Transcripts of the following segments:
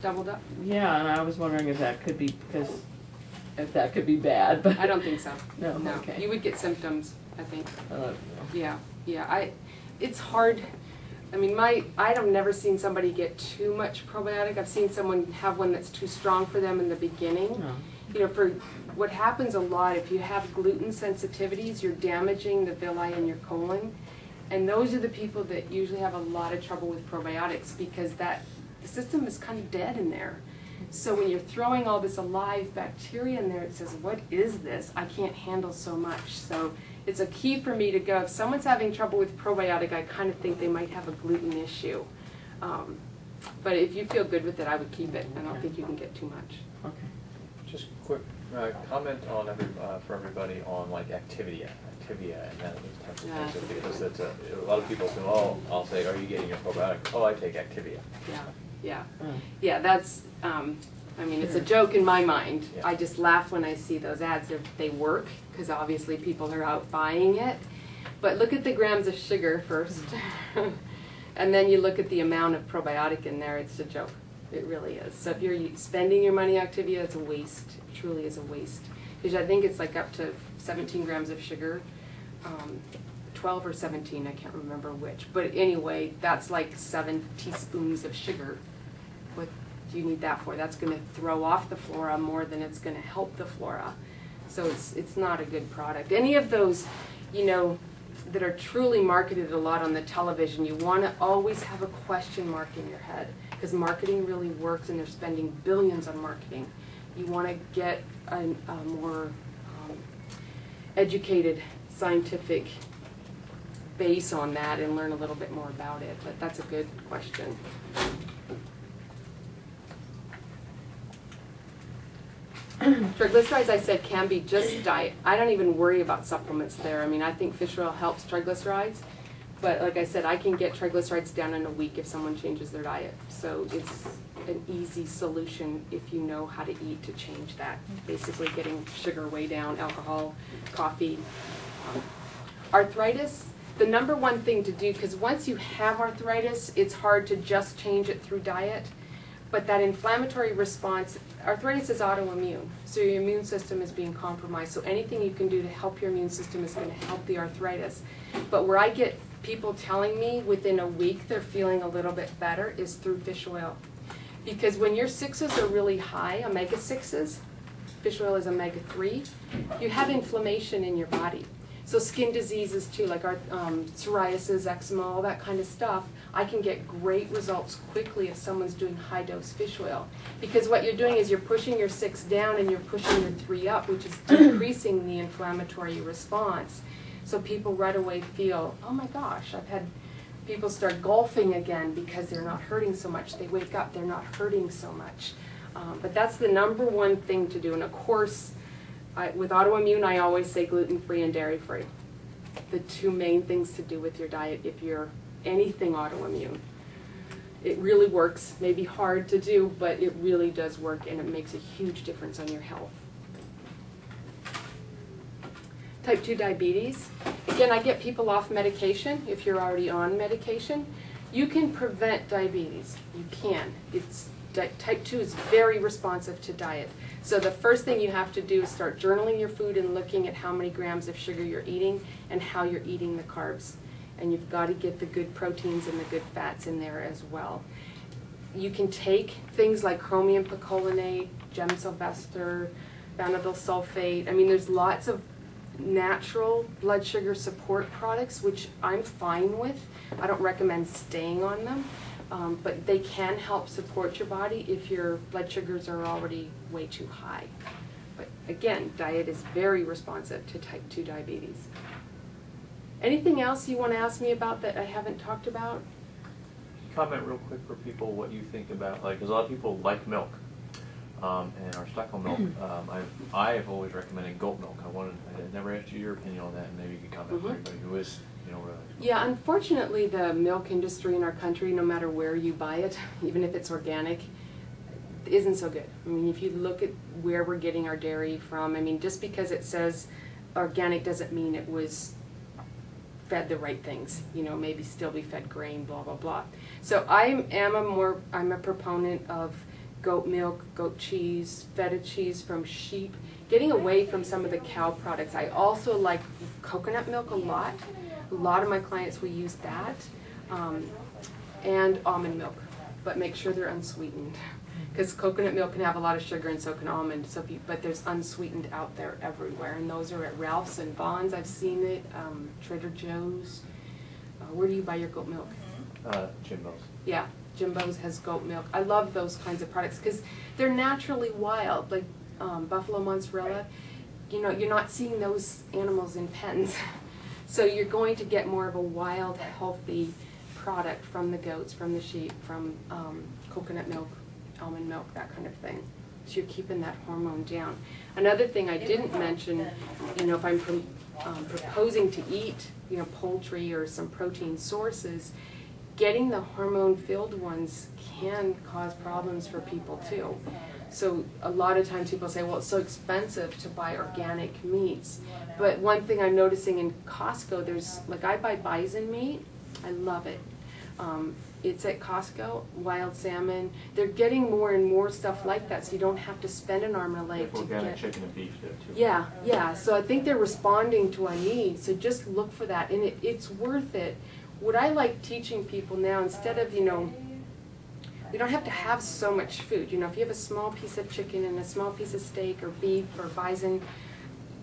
doubled up? Yeah, and I was wondering if that could be bad, but I don't think so. No, No. okay. You would get symptoms, I think. No. Yeah. It's hard. I mean, I've never seen somebody get too much probiotic. I've seen someone have one that's too strong for them in the beginning. No. You know, for what happens a lot, if you have gluten sensitivities, you're damaging the villi in your colon. And those are the people that usually have a lot of trouble with probiotics because the system is kind of dead in there. So when you're throwing all this alive bacteria in there, it says, what is this? I can't handle so much. So it's a key for me to go, if someone's having trouble with probiotic, I kind of think they might have a gluten issue. But if you feel good with it, I would keep it. I don't think you can get too much. Okay. Just quick comment on for everybody on like Activia and that those types of things. Because it's a lot of people say, oh, I'll say, are you getting your probiotic? Oh, I take Activia. Yeah. That's. I mean, it's a joke in my mind. Yeah. I just laugh when I see those ads. They work because obviously people are out buying it. But look at the grams of sugar first, and then you look at the amount of probiotic in there. It's a joke. It really is. So if you're spending your money on Activia, it's a waste. It truly is a waste. Because I think it's like up to 17 grams of sugar, 12 or 17, I can't remember which. But anyway, that's like 7 teaspoons of sugar. What do you need that for? That's going to throw off the flora more than it's going to help the flora. So it's not a good product. Any of those, you know, that are truly marketed a lot on the television, you want to always have a question mark in your head. Because marketing really works and they're spending billions on marketing. You want to get a more educated scientific base on that and learn a little bit more about it. But that's a good question. Triglycerides, I said, can be just diet. I don't even worry about supplements there. I mean, I think fish oil helps triglycerides. But like I said, I can get triglycerides down in a week if someone changes their diet. So it's an easy solution if you know how to eat to change that. Basically getting sugar way down, alcohol, coffee. Arthritis, the number one thing to do, because once you have arthritis, it's hard to just change it through diet. But that inflammatory response, arthritis is autoimmune. So your immune system is being compromised. So anything you can do to help your immune system is going to help the arthritis. But where I get people telling me within a week they're feeling a little bit better is through fish oil. Because when your 6s are really high, omega-6s, fish oil is omega-3, you have inflammation in your body. So skin diseases too, like psoriasis, eczema, all that kind of stuff, I can get great results quickly if someone's doing high-dose fish oil. Because what you're doing is you're pushing your 6 down and you're pushing your 3 up, which is decreasing the inflammatory response. So people right away feel, oh my gosh, I've had people start golfing again because they're not hurting so much. They wake up, they're not hurting so much. But that's the number one thing to do. And of course, with autoimmune, I always say gluten-free and dairy-free. The 2 main things to do with your diet if you're anything autoimmune. It really works. Maybe hard to do, but it really does work and it makes a huge difference on your health. Type 2 diabetes. Again, I get people off medication if you're already on medication. You can prevent diabetes. You can. Type 2 is very responsive to diet. So the first thing you have to do is start journaling your food and looking at how many grams of sugar you're eating and how you're eating the carbs. And you've got to get the good proteins and the good fats in there as well. You can take things like chromium picolinate, gemcitabine, vanadyl sulfate. I mean, there's lots of natural blood sugar support products, which I'm fine with. I don't recommend staying on them. But they can help support your body if your blood sugars are already way too high. But again, diet is very responsive to type 2 diabetes. Anything else you want to ask me about that I haven't talked about? Comment real quick for people what you think about, like, because a lot of people like milk and our Stockholm milk. I have always recommended goat milk. I never asked you your opinion on that, and maybe you could comment for anybody who is, you know, really. Yeah, unfortunately, the milk industry in our country, no matter where you buy it, even if it's organic, isn't so good. I mean, if you look at where we're getting our dairy from, I mean, just because it says organic doesn't mean it was fed the right things. You know, maybe still be fed grain, blah, blah, blah. So I'm a proponent of goat milk, goat cheese, feta cheese from sheep, getting away from some of the cow products. I also like coconut milk a lot. A lot of my clients will use that, and almond milk, but make sure they're unsweetened. Because coconut milk can have a lot of sugar and so can almond, but there's unsweetened out there everywhere. And those are at Ralph's and Vaughn's, I've seen it, Trader Joe's. Where do you buy your goat milk? Jimbo's. Yeah, Jimbo's has goat milk. I love those kinds of products because they're naturally wild, like buffalo mozzarella. You know, you're not seeing those animals in pens. So you're going to get more of a wild, healthy product from the goats, from the sheep, from coconut milk, almond milk, that kind of thing. So you're keeping that hormone down. Another thing I didn't mention, you know, if I'm proposing to eat, you know, poultry or some protein sources, getting the hormone-filled ones can cause problems for people too. So a lot of times people say, well, it's so expensive to buy organic meats. But one thing I'm noticing in Costco, there's, like I buy bison meat, I love it. It's at Costco, wild salmon. They're getting more and more stuff like that, so you don't have to spend an arm and a leg to Organic get. chicken and beef there too. Yeah, yeah. So I think they're responding to our needs. So just look for that, and it's worth it. What I like teaching people now, instead of, you know, you don't have to have so much food. You know, if you have a small piece of chicken and a small piece of steak or beef or bison,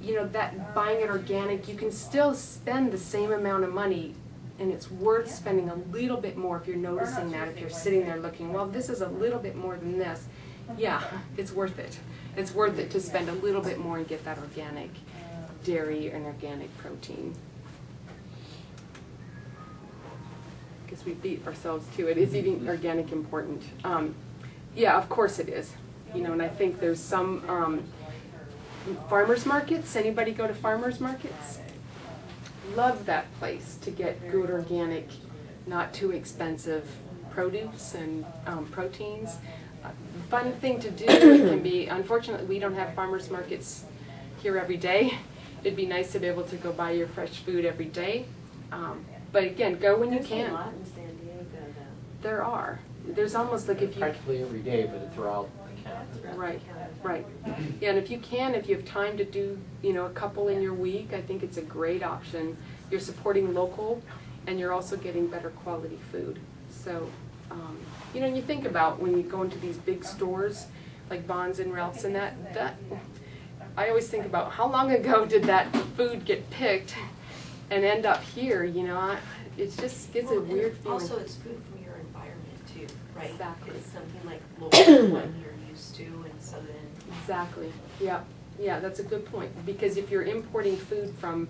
you know, that buying it organic, you can still spend the same amount of money. And it's worth spending a little bit more if you're noticing that, if you're sitting there looking, well, this is a little bit more than this. Yeah, it's worth it. It's worth it to spend a little bit more and get that organic dairy and organic protein. Because we beat ourselves to it. Is eating organic important? Yeah, of course it is. You know, and I think there's some farmers markets. Anybody go to farmers markets? Love that place to get good organic, not too expensive produce and proteins. Fun thing to do. It can be, unfortunately, we don't have farmers markets here every day. It'd be nice to be able to go buy your fresh food every day. But again, go when you can. There's a lot in San Diego, though. There are. There's almost like if you... Practically every day, but it's throughout the county. Right, right. Yeah, and if you have time to do, you know, a couple in your week, I think it's a great option. You're supporting local, and you're also getting better quality food. So, you know, you think about when you go into these big stores, like Vaughn's and Ralph's and that, I always think about how long ago did that food get picked and end up here, you know. It just gives a weird feeling. Also, it's food from your environment, too, right? Exactly. It's something like local, what you're used to, and so then... Exactly, yeah. Yeah, that's a good point. Because if you're importing food from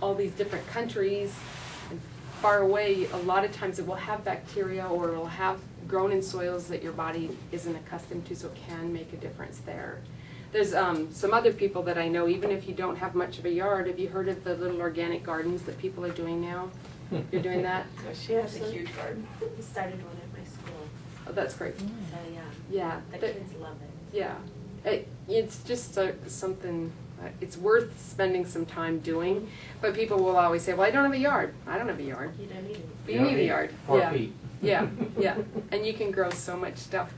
all these different countries and far away, a lot of times it will have bacteria or it will have grown in soils that your body isn't accustomed to, so it can make a difference there. There's some other people that I know, even if you don't have much of a yard, have you heard of the little organic gardens that people are doing now? You're doing that? She has a huge garden. We started one at my school. Oh, that's great. So, yeah. Yeah. The but- kids love it. Yeah. It's just something, it's worth spending some time doing. But people will always say, well, I don't have a yard. I don't have a yard. You don't need it. But you need a yard. 4 Yeah. feet. Yeah, yeah. And you can grow so much stuff.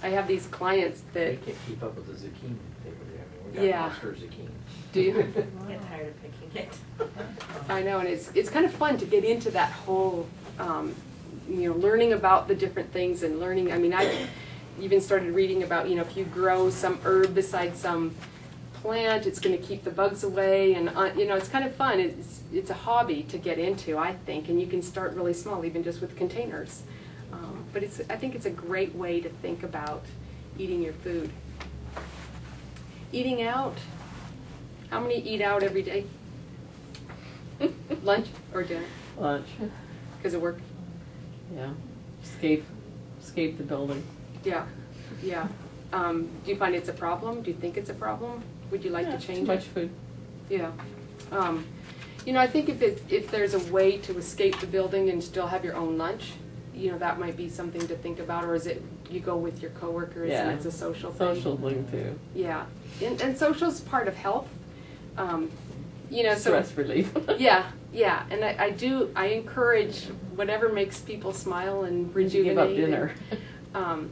I have these clients that... We can't keep up with the zucchini they were there. I mean, we got Yeah. monster zucchini. Do you? I get tired of picking it. I know, and it's kind of fun to get into that whole, you know, learning about the different things and learning. I mean, I even started reading about, you know, if you grow some herb beside some plant, it's going to keep the bugs away, and you know, it's kind of fun. It's a hobby to get into, I think, and you can start really small, even just with containers. But I think it's a great way to think about eating your food. Eating out. How many eat out every day? Lunch or dinner? Lunch, Because of work? yeah. Escape the building. Yeah, yeah. Do you find it's a problem? Do you think it's a problem? Would you like Yeah, to change too much it? food. Yeah. You know, I think if there's a way to escape the building and still have your own lunch, you know, that might be something to think about. Or is it you go with your coworkers Yeah. and it's a social thing? Social thing too. Yeah. And social's part of health. You know, so Stress relief. yeah, yeah. And I encourage whatever makes people smile and Would you give up rejuvenate. dinner?